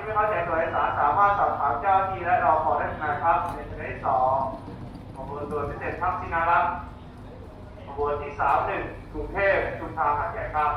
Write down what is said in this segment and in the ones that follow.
ที่ไม่เข้าใจตัวเอกสารสามารถสอบถามเจ้าหน้าที่และรอพอได้นะครับในชนิดที่2ขบวนตัวพิเศษทักษิณารักษ์ขบวนที่31กรุงเทพชุมทางหาดใหญ่ครับ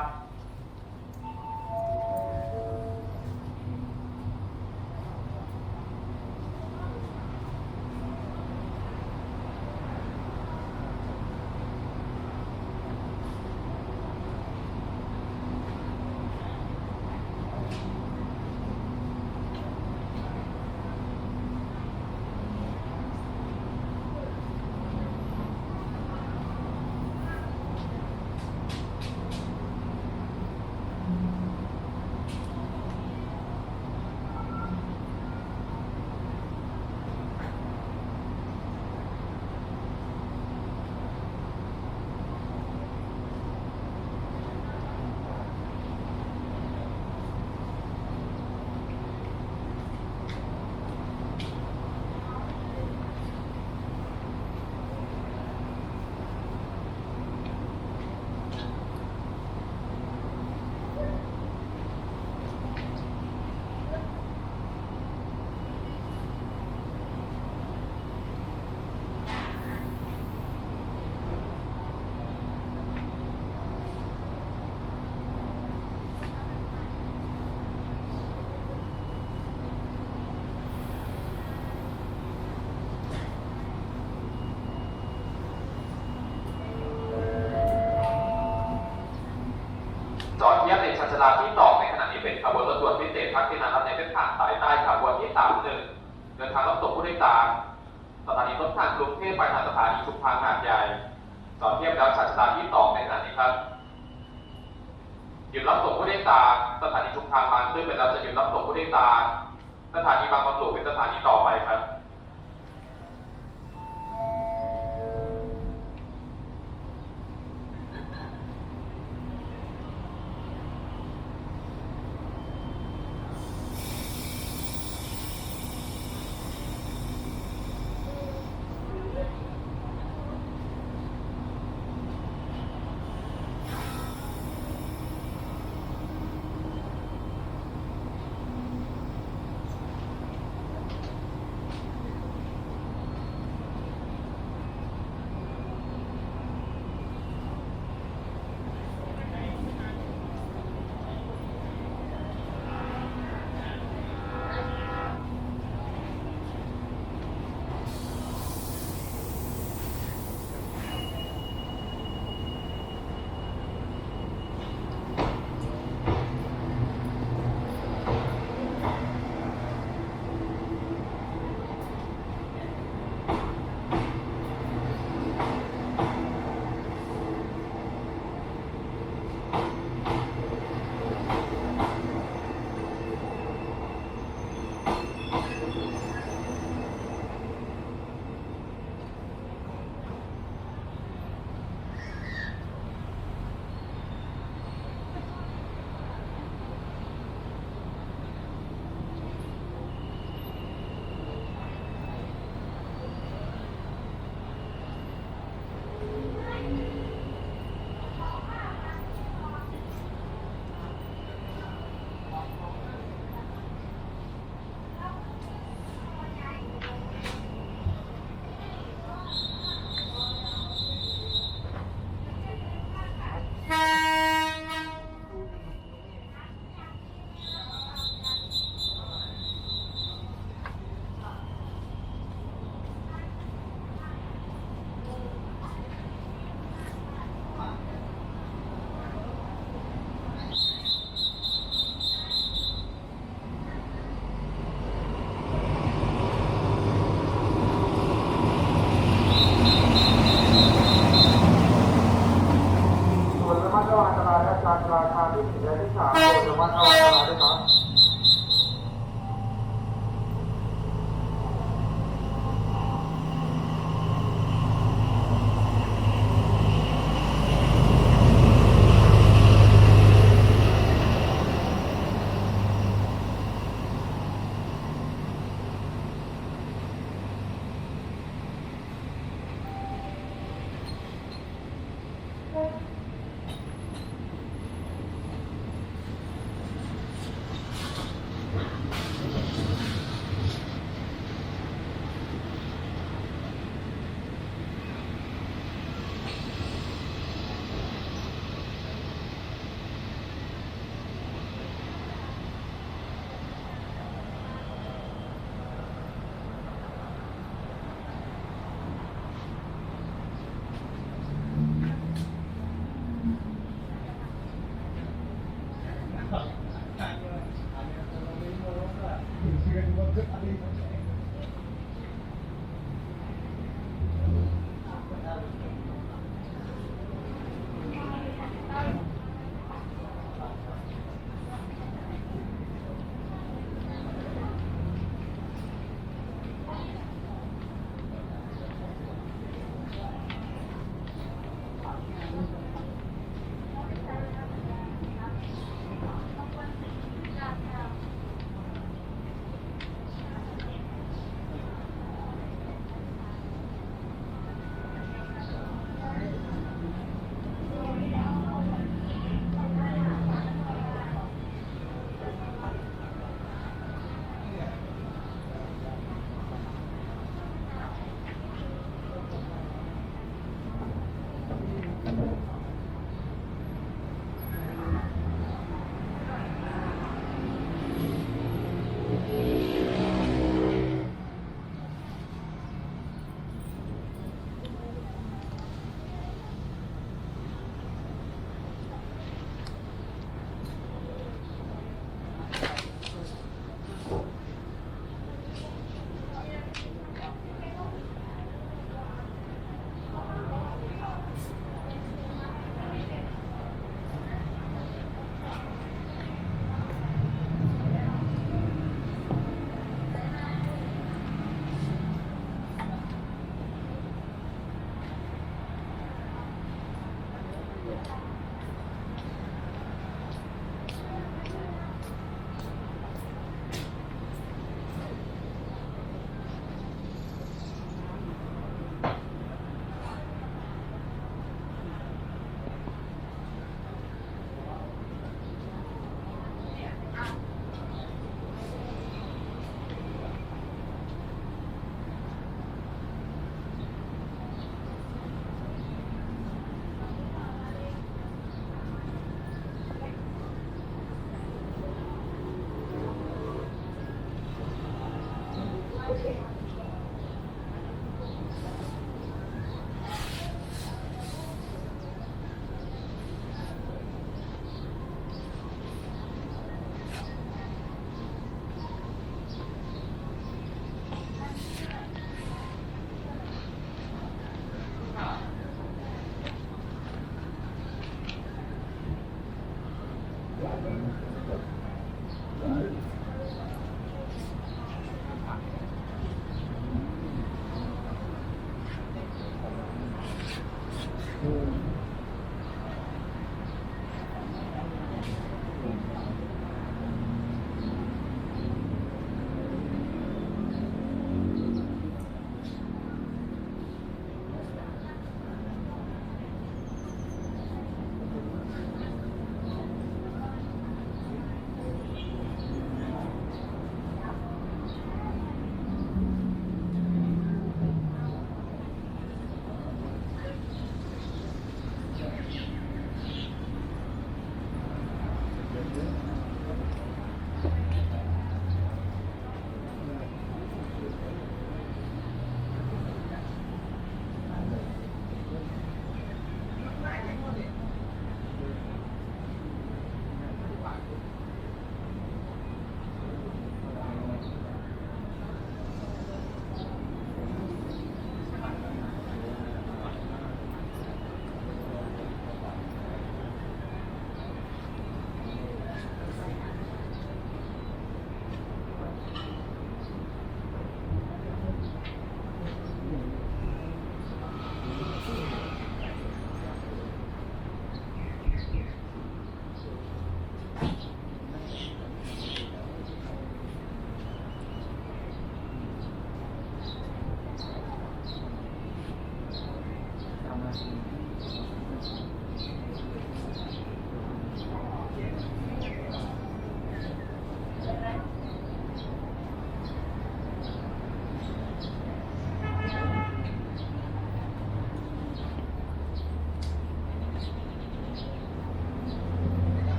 จอดเทียบในชันชาลาที่2ในขณะนี้เป็นขบวนรถด่วนพิเศษทักษิณารัตน์ในเส้นทางสายใต้ขบวนที่31เดินทางรับส่งผู้โดยสารสถานีต้นทางกรุงเทพไปทางสถานีชุมทางหาดใหญ่จอดเทียบแล้วชันชาลาที่2ในขณะนี้ครับหยุดรับส่งผู้โดยสารสถานีชุมทางบางซื่อเป็นแล้วจะหยุดรับส่งผู้โดยสารสถานีบางบอนสูเป็นสถานีต่อไปครับ ค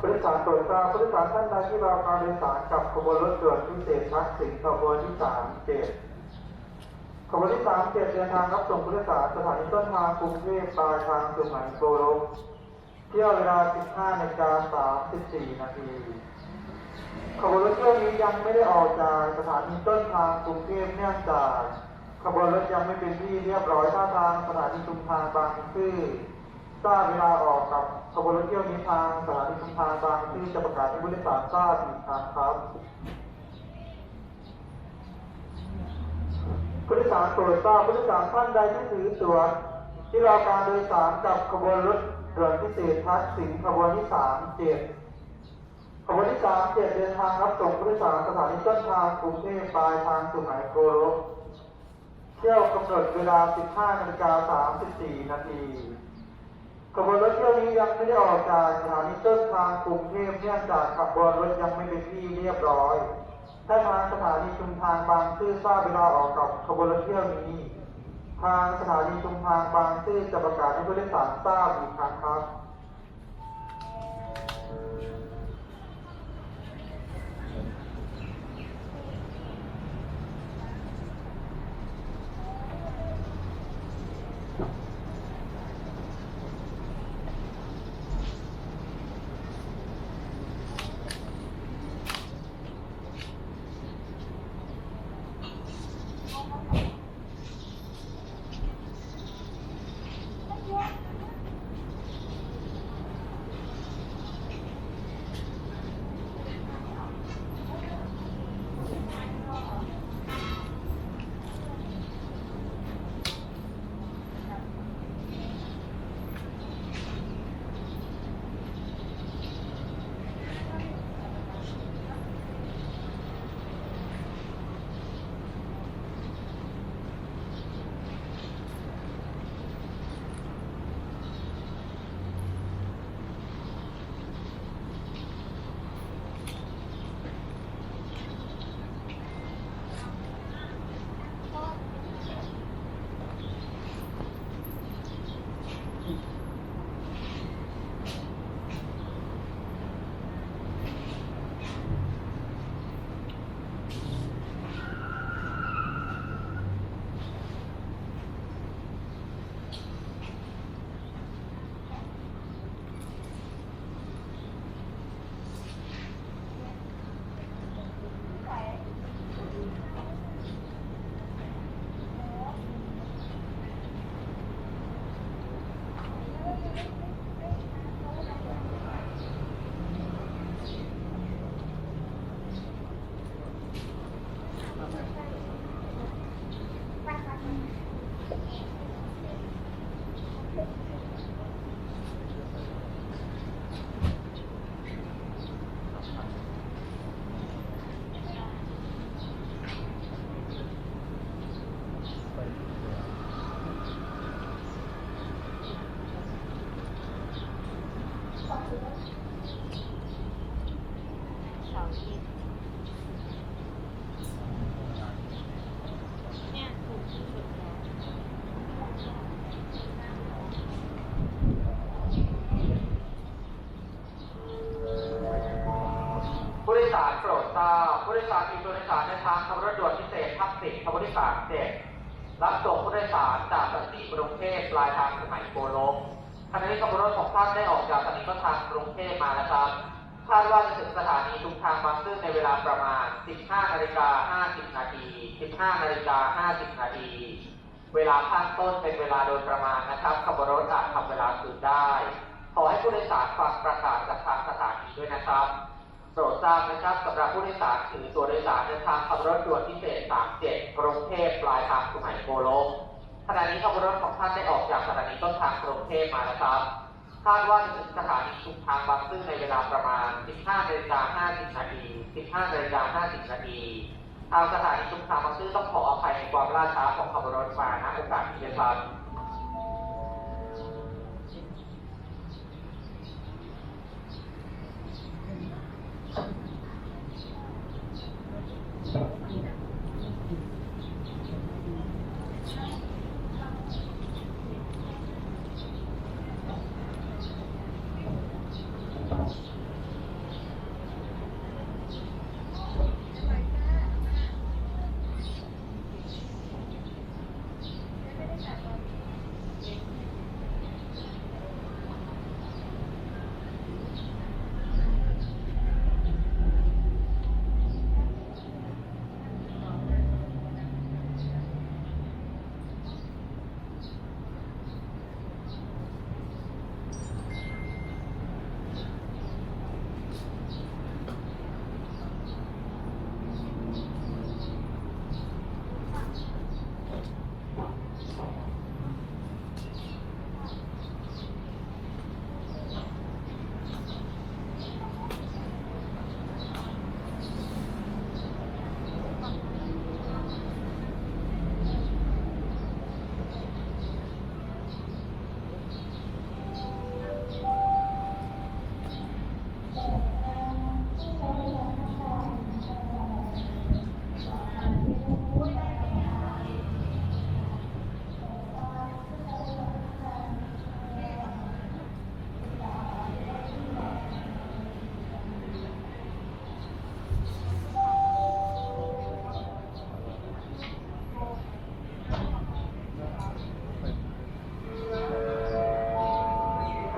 ผู้โดยสารโปรดทราบผู้โดยสารท่านใดที่รอการโดยสารกับขบวนรถด่วนพิเศษทักษิณขบวนที่37ขบวนที่37เดินทางรับส่งผู้โดยสารสถานีต้นทางกรุงเทพปลายทางสุไหงโกลกเที่ยวเวลา 15:34 นาทีขบวนรถเที่ยวนี้ยังไม่ได้ออกจากสถานีต้นทางกรุงเทพเนื่องจากขบวนรถยังไม่เป็นที่เรียบร้อยท่าทางสถานีชุมทางบางซื่อทราบเวลาออกกับขบวนรถเที่ยวนี้ทางสถานีชุมทางบางซื่อจะประกาศให้ผู้โดยสารทราบอีกครั้งครับ ผู้โดยสารโปรดทราบผู้โดยสารท่านใดที่ถือตั๋วที่รอการโดยสารกับขบวนรถด่วนพิเศษทักษิณขบวนที่37ขบวนที่37เดินทางรับส่งผู้โดยสารสถานีต้นทางกรุงเทพปลายทางสุไหงโกลกเที่ยวกำหนดเวลา 15:34 นาทีขบวนรถเที่ยวนี้ยังไม่ได้ออกจากสถานีต้นทางกรุงเทพเนื่องจากขบวนรถยังไม่เป็นที่เรียบร้อยถ้าทางสถานีชุมทางบางซื่อทราบเวลาออกกับขบวนรถเที่ยวนี้ทางสถานีชุมทางบางซื่อจะประกาศให้ผู้โดยสารทราบอีกครั้งครับ ข ทราบผู้โดยสารมีผู้โดยสารในทางขบวนรถด่วนพิเศษทักษิณขบวนที่37รับส่งผู้โดยสารจากสถานีกรุงเทพปลายทางสมัยโกลกขณะนี้ขบวนรถของท่านได้ออกจากสถานีต้นทางกรุงเทพมาแล้วครับคาดว่าจะถึงสถานีทุกทางบางซื่อในเวลาประมาณ 15:50 นาที 15:50 นาทีเวลาข้างต้นเป็นเวลาโดยประมาณนะครับขบวนรถอาจทำเวลาคืนได้ขอให้ผู้โดยสารฟังประกาศจากทางสถานีด้วยนะครับโปรดทราบนะครับสำหรับผู้โดยสารถือตัวโดยสารเดินทางขบวนรถด่วนพิเศษ37กรุงเทพปลายทางสุไหงโกลกขณะนี้ขบวนรถของท่านได้ออกจากสถานีต้นทางกรุงเทพมาแล้วครับคาดว่าจะถึงสถานีชุมทางบางซื่อในเวลาประมาณ 15:50 นาที 15:50 นาทีทางสถานีชุมทางบางซื่อต้องขออภัยในความล่าช้าของขบวนรถมาณโอกาสนี้ด้วยครับ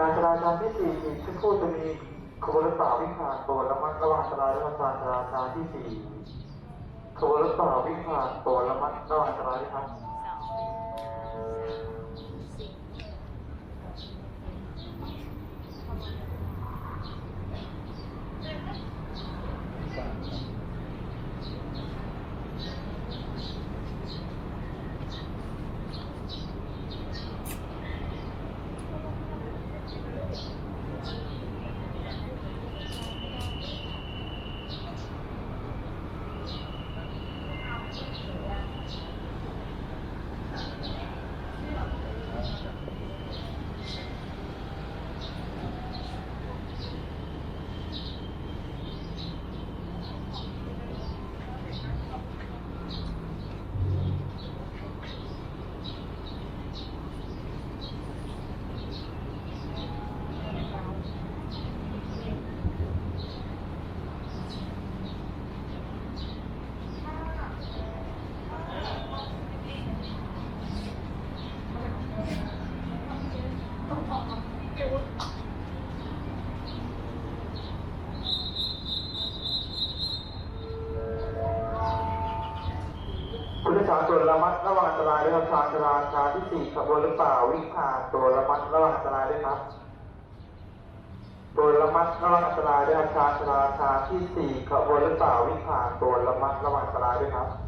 การจราจรที่4อีกสักครู่จะมีขบวนรถฝ่าวิ่งผ่านโปรดระมัดระวังอันตรายด้วยการจราจรที่4ขบวนรถฝ่าวิ่งผ่านโปรดระมัดระวังอันตรายด้วยครับผู้โดยสารโปรดระมัดระวังอันตรายด้วยครับการจราจรที่4ขบวนรถฝ่าวิ่งผ่านโปรดระมัดระวังอันตรายด้วยครับโปรดระมัดระวังอันตรายด้วยครับการจราจรที่4ขบวนรถฝ่าวิ่งผ่านโปรดระมัดระวังอันตรายด้วยครับ